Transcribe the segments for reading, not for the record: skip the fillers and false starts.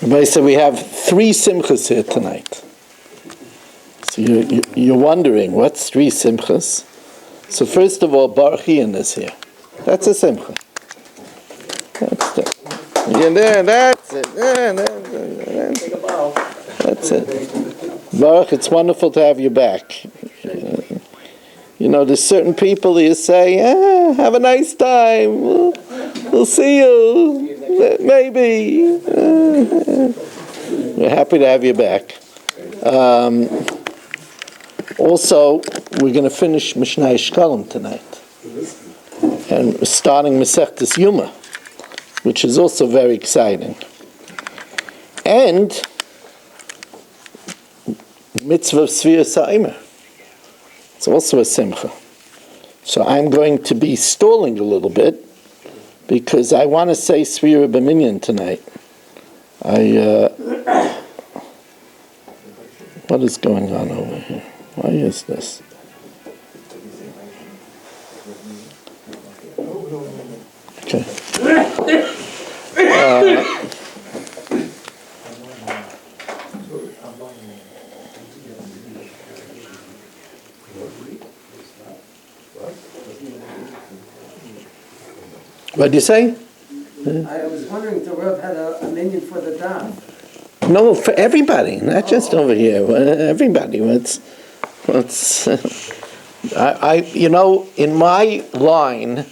Everybody said we have 3 simchas here tonight. So you're wondering, what's 3 simchas? So first of all, Baruch Ian is here. That's a simcha. That's it. Yeah, that's it. That's it. Baruch, it's wonderful to have you back. You know, there's certain people you say, have a nice time. We'll see you. Maybe. We're happy to have you back. Also, we're going to finish Mishna Shekalim tonight. And we're starting Masechtas Yoma, which is also very exciting. And Mitzvah Svir Sa'imer. It's also a simcha. So I'm going to be stalling a little bit because I want to say Svira B'Minyan tonight. What is going on over here? Why is this? Okay. What did you say? I was wondering if the Rav had a minion for the daf. No, for everybody, not just over here. Everybody. You know, in my line,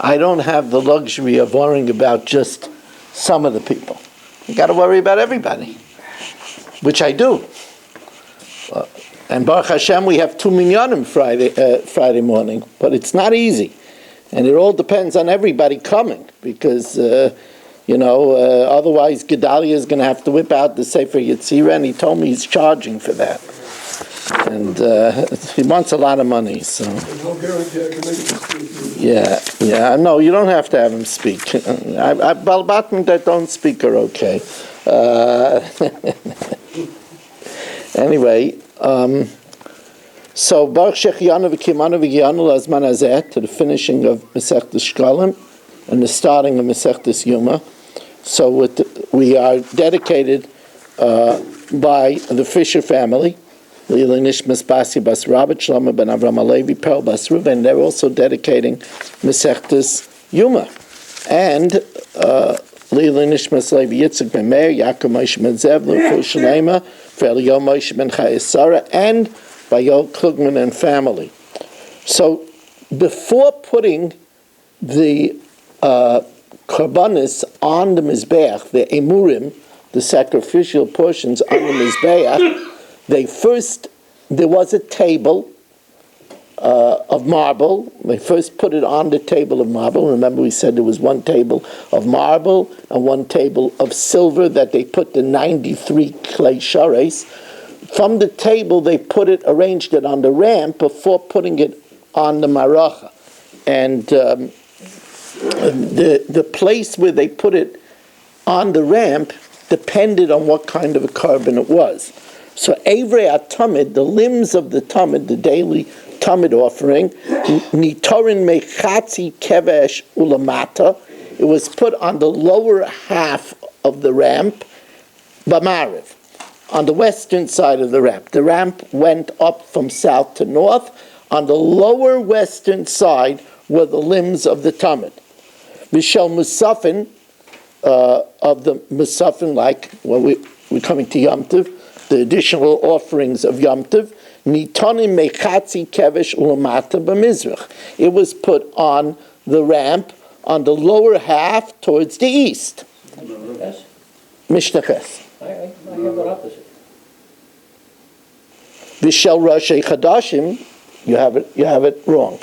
I don't have the luxury of worrying about just some of the people. You got to worry about everybody, which I do. And Baruch Hashem, we have 2 minyanim Friday morning, but it's not easy. And it all depends on everybody coming, because, otherwise Gedalia is going to have to whip out the Sefer Yetzirah, and he told me he's charging for that. And he wants a lot of money, so... Yeah, no, you don't have to have him speak. Balbatim that don't speak are okay. Anyway, so Baruch Shechianu v'Kimanu v'Gianu Lazman Hazeh, to the finishing of Masechtas Shekalim and the starting of Masechtas Yoma. So we are dedicated by the Fisher family, Lili Nishmas Basi Bas Rabbi Shlomo ben Avram Alevi Perl Bas Ruv, and they're also dedicating Masechtas Yoma. And Lili Nishmas Levi Yitzchak ben Meir, Yaakov Moshe ben Zev, L'Ful Shalema, for Eliyahu Moshe ben Chayesara, and by Yoel Klugman and family. So before putting the karbanis on the Mizbeach, the emurim, the sacrificial portions on the Mizbeach, there was a table of marble. They first put it on the table of marble. Remember we said there was one table of marble and one table of silver that they put the 93 clay shares. From the table they arranged it on the ramp before putting it on the maracha. And the place where they put it on the ramp depended on what kind of a carbon it was. So Evrei HaTamid, the limbs of the Tamid, the daily Tamid offering, Nitorin Mechatzi Kevesh Ulamata, it was put on the lower half of the ramp, B'Mariv, on the western side of the ramp. The ramp went up from south to north. On the lower western side were the limbs of the Tamid. Vishel Musafin, of the Musafin, like we're coming to Yom Tov, the additional offerings of Yom Tov, Nitonim Mechatzi Kevesh Ulamata B'Mizrach. It was put on the ramp on the lower half towards the east. Mishna Ches. I have the opposite. Vishel Rashi Chadashim, you have it wrong.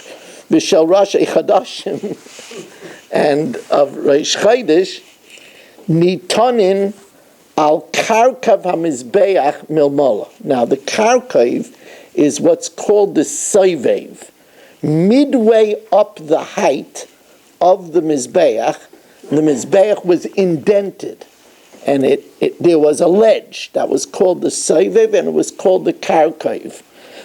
Vishel Rashi Chadashim and of Reish Chodesh, Nitonin al karkav hamizbeach milmola. Now the karkav is what's called the soivev. Midway up the height of the mizbeach was indented, and there was a ledge that was called the soivev, and it was called the karkav.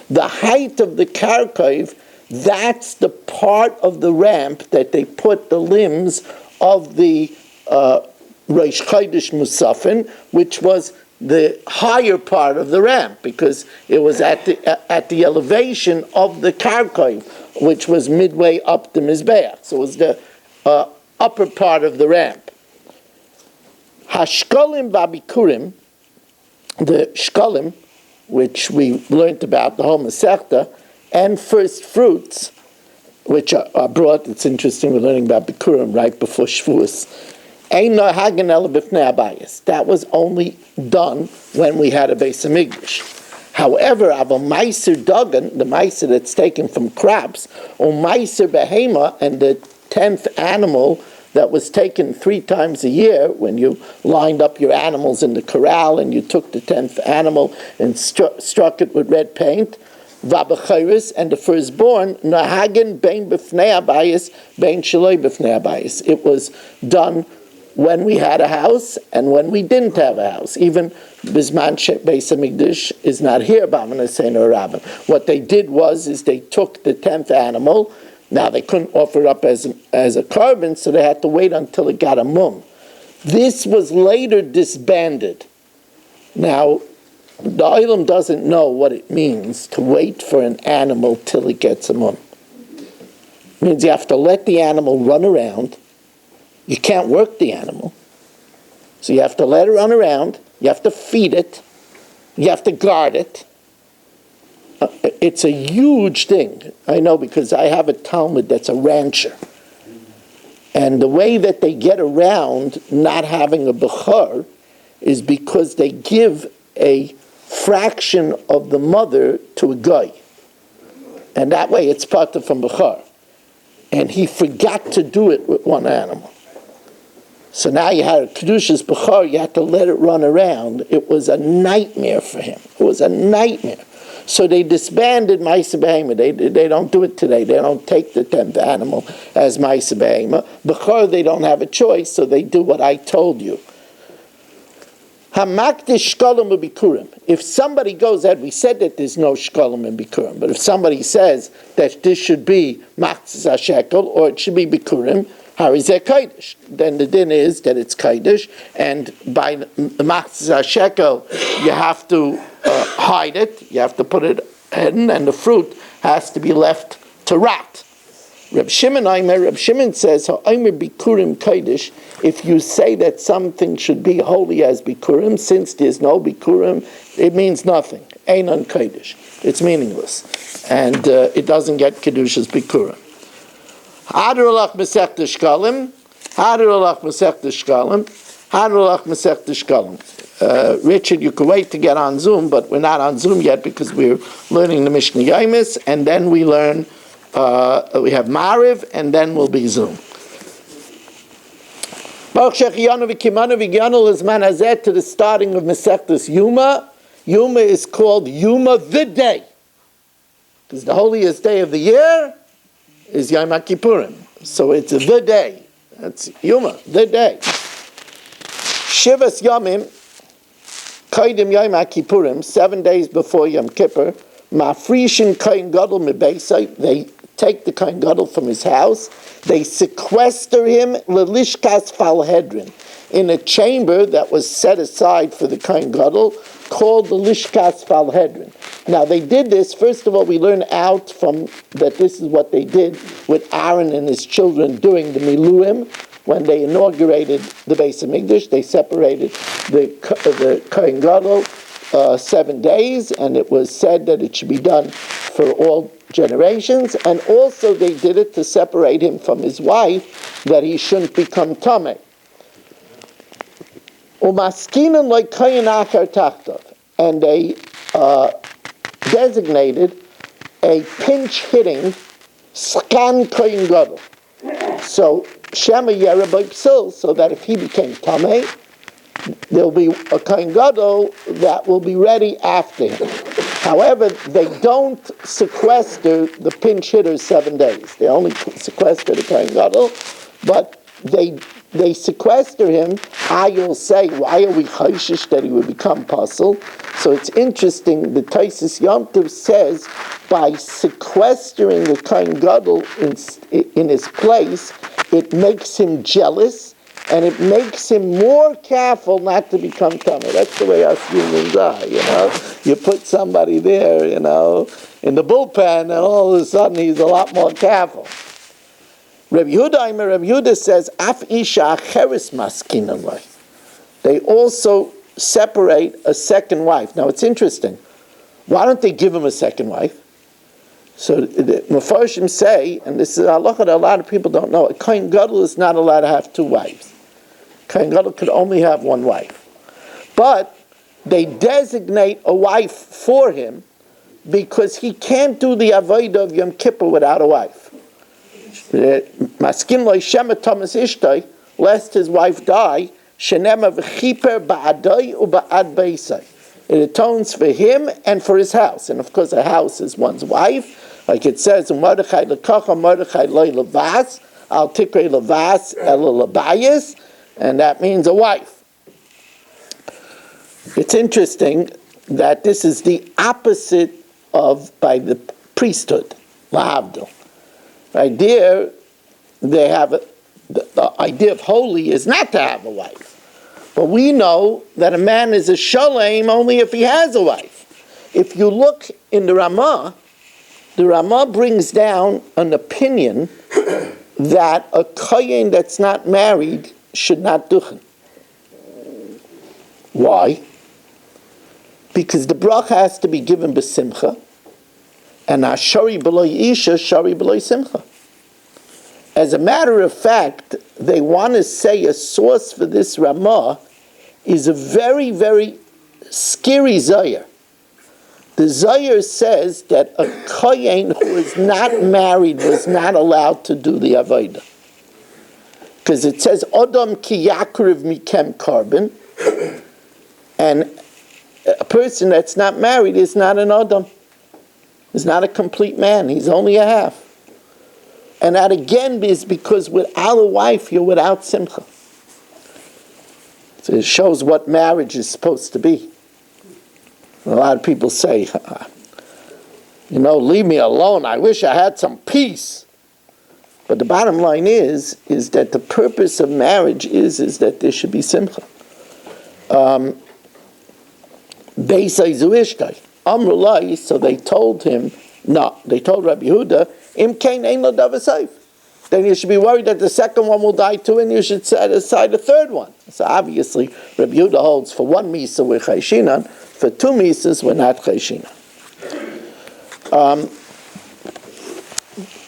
The height of the karkav, that's the part of the ramp that they put the limbs of the Reish Chodesh Musafin, which was the higher part of the ramp, because it was at the elevation of the karkoy, which was midway up the Mizbeach. So it was the upper part of the ramp. Hashkolim Babikurim, the Shekalim, which we learned about, the whole Masechta, and first fruits, which are brought, it's interesting, we're learning about Bikurim right before Shavuos. That was only done when we had a Beis Hamikdash. However, Aval Meiser Dagan, the Meiser that's taken from crops, or Meiser Behema, and the 10th animal that was taken 3 times a year, when you lined up your animals in the corral and you took the 10th animal and struck it with red paint, Vabachiris, and the firstborn, Nahagen Bein B'fnei Abayis, Bein Shaloi B'fnei Abayis. It was done when we had a house and when we didn't have a house. Even Bisman Beis Hamikdash is not here, B'Amanassein or Rabbin. What they did is they took the 10th animal. Now they couldn't offer it up as a carbon, so they had to wait until it got a mum. This was later disbanded. Now, the Olam doesn't know what it means to wait for an animal till it gets a mum. It means you have to let the animal run around. You can't work the animal. So you have to let it run around. You have to feed it. You have to guard it. It's a huge thing. I know, because I have a Talmud that's a rancher. And the way that they get around not having a Bechor is because they give a fraction of the mother to a guy. And that way it's parted from Bechor. And he forgot to do it with one animal. So now you had a Kedushas Bechor, you had to let it run around. It was a nightmare for him. It was a nightmare. So they disbanded Ma'aseh Behema. They don't do it today. They don't take the 10th animal as Ma'aseh Behema. Bechor, they don't have a choice, so they do what I told you. Hamakdish Shekalim u'Bikurim. If somebody goes ahead, we said that there's no Shekalim and Bikurim, but if somebody says that this should be Machzis HaShekel or it should be Bikurim, Harizeh Kodesh. Then the din is that it's Kodesh, and by the Machzis HaShekel, you have to hide it, you have to put it in, and the fruit has to be left to rot. Reb Shimon says, Ha'omer Bikurim Kodesh, if you say that something should be holy as Bikurim, since there's no Bikurim, it means nothing. Einon Kodesh. It's meaningless. And it doesn't get Kedushas Bikurim. Hadarulach Masechta Shekalim, Hadarulach Masechta Shekalim, Hadarulach Masechta Shekalim. Richard, you could wait to get on Zoom, but we're not on Zoom yet because we're learning the Mishna Yomis, and then we learn, we have Mariv, and then we'll be Zoom. Baruch Shechiyanu v'kimanu v'gyanu l'zman hazeh, to the starting of Masechtas Yoma. Yoma is called Yoma the day, because the holiest day of the year is Yom Kippurim. So it's the day. That's Yoma, the day. Shivas Yomim, Kaidim Yom Kippurim, 7 days before Yom Kippur, Mafrishin Kohen Gadol Mebeisai, they take the Kohen Gadol from his house, they sequester him Lelishkas Falhedrin, in a chamber that was set aside for the Kohen Gadol, called the Lishkas Falhedrin. Now they did this, first of all, we learn out from that this is what they did with Aaron and his children during the Miluim, when they inaugurated the Beis Hamikdash. They separated the Kohen Gadol 7 days, and it was said that it should be done for all generations, and also they did it to separate him from his wife, that he shouldn't become Tameh. Umaskinan like Kohen Achar Tachtov, and they designated a pinch-hitting Skan Kohen Gadol. So Shema Yerabay Psil, so that if he became Tameh, there'll be a Kohen Gadol that will be ready after him. However, they don't sequester the pinch hitters 7 days. They only sequester the Kohen Gadol, but they sequester him. You'll say, why are we chayshish that he would become puzzle? So it's interesting, the Taisus Yom Tov says, by sequestering the Kohen Gadol in his place, it makes him jealous, and it makes him more careful not to become tamid. That's the way us humans are, You put somebody there, in the bullpen, and all of a sudden he's a lot more careful. Rabbi Yehuda says, Af isha acheres maskin alay. They also separate a second wife. Now it's interesting. Why don't they give him a second wife? So the Mefarshim say, and this is a halacha that a lot of people don't know, a Kohen Gadol is not allowed to have two wives. Kohen Gadol could only have one wife. But they designate a wife for him because he can't do the avodah of Yom Kippur without a wife. Maskin lo shemet tamas ishtay, lest his wife die, shenema v'chiper ba'adai u'ba'ad beisai. It atones for him and for his house. And of course a house is one's wife. Like it says, Mordechai l'kacha, Mordechai loy levas, al tikrei levas el lebayis, and that means a wife. It's interesting that this is the opposite of by the priesthood, la'avdil. Right there, they have the idea of holy is not to have a wife. But we know that a man is a shalem only if he has a wife. If you look in the Ramah brings down an opinion that a kohen that's not married should not duchen. Why? Because the bracha has to be given b'simcha, and ashari b'loy isha, shari b'loy simcha. As a matter of fact, they want to say a source for this Ramah is a very, very scary zayir. The zayir says that a kohen who is not married was not allowed to do the avodah. Because it says, Odom ki yakriv mikem karben, and a person that's not married is not an Odom. He's not a complete man. He's only a half. And that again is because without a wife, you're without simcha. So it shows what marriage is supposed to be. A lot of people say, leave me alone. I wish I had some peace. But the bottom line is that the purpose of marriage is that there should be simcha. So they told him, no, they told Rabbi Yehuda, Im kain ein lo davar seif. Then you should be worried that the second one will die too, and you should set aside the third one. So obviously, Rabbi Yehuda holds for one misa we're chayshinan, for two misas we're not chayshinan.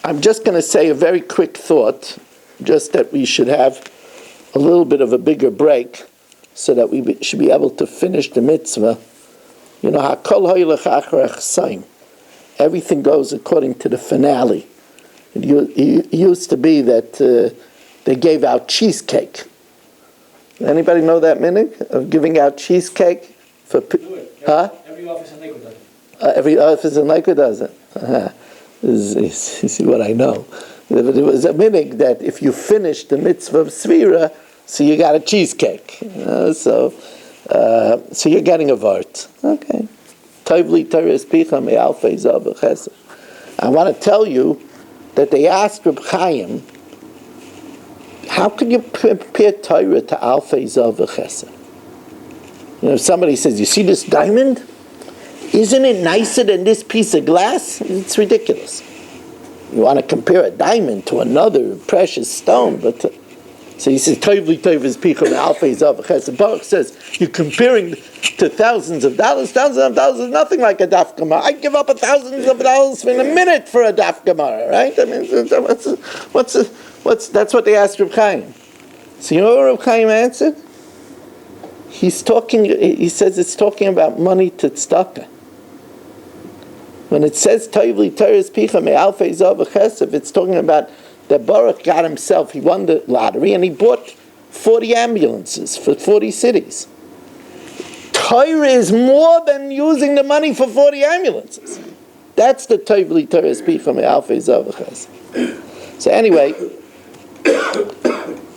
I'm just going to say a very quick thought, just that we should have a little bit of a bigger break, so that we should be able to finish the mitzvah. Hakol hoylech acharech saim. Everything goes according to the finale. It used to be that they gave out cheesecake. Anybody know that minhag of giving out cheesecake for? Every office in Lakewood does it. Every office in Lakewood does it. You see what I know. There was a minhag that if you finish the mitzvah of svira, so you got a cheesecake. So you're getting a vart. Okay. I want to tell you that they asked Reb Chaim, how can you compare Torah to Alfei Zav v'Chesed? If somebody says, you see this diamond? Isn't it nicer than this piece of glass? It's ridiculous. You want to compare a diamond to another precious stone, so he says, Tovli Tov is Pichon Alfei Zav v'Chesed. Baruch says, you're comparing to thousands of dollars is nothing like a daf gemara. I'd give up thousands of dollars in a minute for a daf gemara, right? I mean, that's what they asked Reb Chaim. So you know what Reb Chaim answered? He says it's talking about money to tzedakah. When it says Tovli Teres Picha Me'alfei Zav v'Chesed, it's talking about that Baruch got himself, he won the lottery, and he bought 40 ambulances for 40 cities. Torah is more than using the money for 40 ambulances. That's the Tovli Teres Picha Me'alfei Zav v'Chesed. So anyway,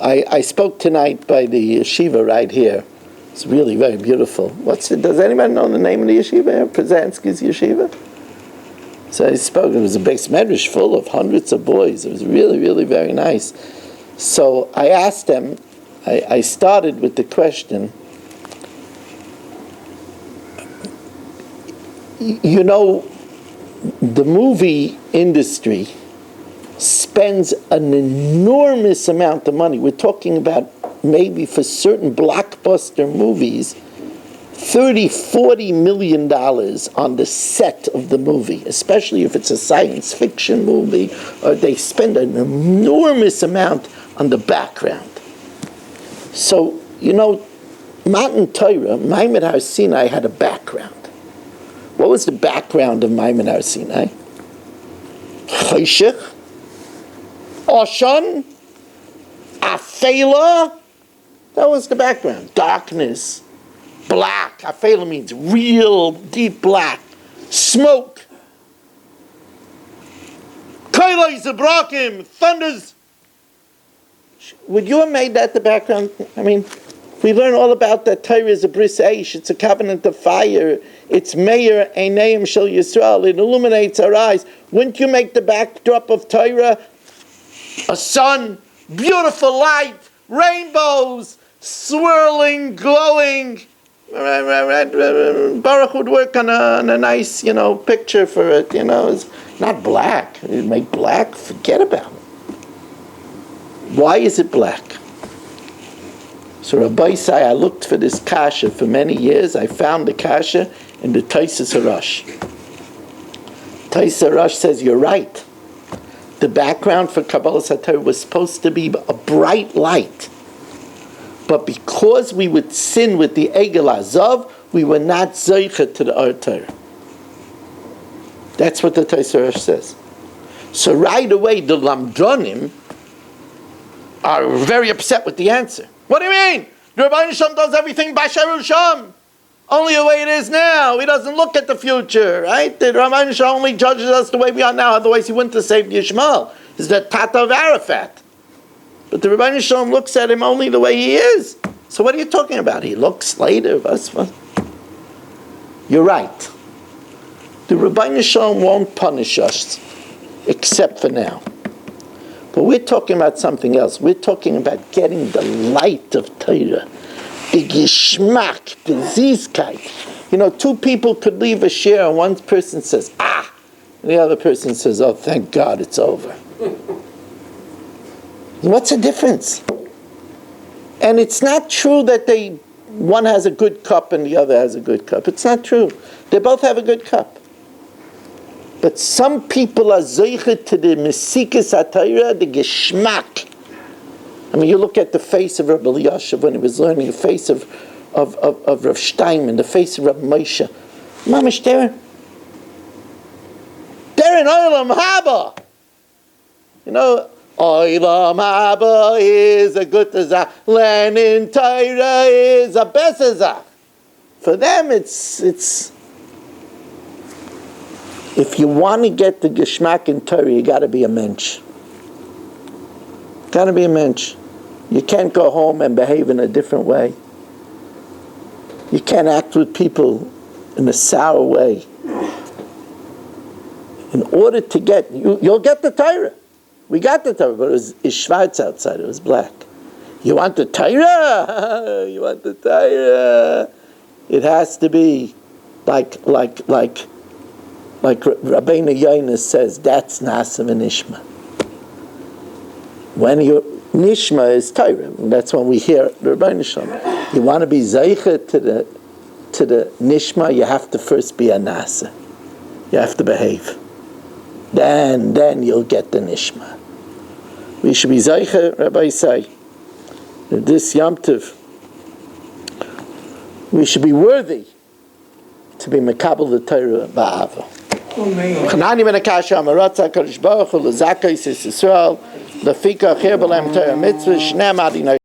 I spoke tonight by the yeshiva right here. It's really very beautiful. Does anybody know the name of the yeshiva? Przansky's yeshiva? So I spoke. It was a base medrash full of hundreds of boys. It was really, really very nice. So I asked them, I started with the question, you know, the movie industry spends an enormous amount of money. We're talking about maybe for certain blockbuster movies, $30-40 million on the set of the movie, especially if it's a science fiction movie, or they spend an enormous amount on the background. So, you know, Matan Torah, Maimon Har Sinai had a background. What was the background of Maimon Har Sinai? Choshech, Oshan, Afela. That was the background. Darkness, black. Afela means real deep black. Smoke. Kailai Zabrakim, thunders. Would you have made that the background? I mean, we learn all about that Torah is a bris eish. It's a covenant of fire. It's Meir Einayim Shel Yisrael. It illuminates our eyes. Wouldn't you make the backdrop of Torah a sun, beautiful light, rainbows, swirling, glowing? Baruch would work on a nice, picture for it. It's not black. You make black, forget about it. Why is it black? So Rabbi say, I looked for this kasha for many years. I found the kasha in the Taisus Harash. Taisus Harash says, you're right. The background for Kabbalah Satar was supposed to be a bright light. But because we would sin with the Egel Azov, we were not Zoicha to the Or Torah. That's what the Taisus Harash says. So right away, the Lamdronim are very upset with the answer. What do you mean? The Rebbeinu Shalom does everything Basharu Sham. Only the way it is now. He doesn't look at the future, right? The Rebbeinu Shalom only judges us the way we are now. Otherwise, he wouldn't have saved Yishmael. He's the Tata of Arafat. But the Rebbeinu Shalom looks at him only the way he is. So what are you talking about? He looks later. You're right. The Rebbeinu Shalom won't punish us, except for now. But we're talking about something else. We're talking about getting the light of Torah, the Gishmak, the Zizkeit. Two people could leave a share and one person says, and the other person says, oh, thank God it's over. What's the difference? And it's not true that one has a good cup and the other has a good cup. It's not true. They both have a good cup. But some people are zeichet to the mesikas hatayra, the geschmack. I mean, you look at the face of Rabbi Elyashiv when he was learning, the face of Rav Steinman, the face of Rav Moshe. Mamish, they're in Olam Haba. Olam Haba is a good zach. Learning Torah is a better zach. For them, it's. If you want to get the geschmack in Torah, you got to be a mensch. Got to be a mensch. You can't go home and behave in a different way. You can't act with people in a sour way. In order to get, you'll get the Torah. We got the Torah, but it was Schwarz outside. It was black. You want the Torah? You want the Torah? It has to be like Rabbeinu Yomis says, that's Nasa v'Nishma. When your Nishma is Torah, that's when we hear Rabbeinu Shalom. You want to be Zeicha to the Nishma, you have to first be a Nasa. You have to behave. Then you'll get the Nishma. We should be Zeicha, Rabbi say, this Yom Tov, we should be worthy to be Mekabel the Torah Ba'ava. Chanani ben Akasha Amaratza Kadosh Baruch Hu L'Zakei Yisrael L'Fika Chir B'Lem Torah Mitzvah Shnei Madinai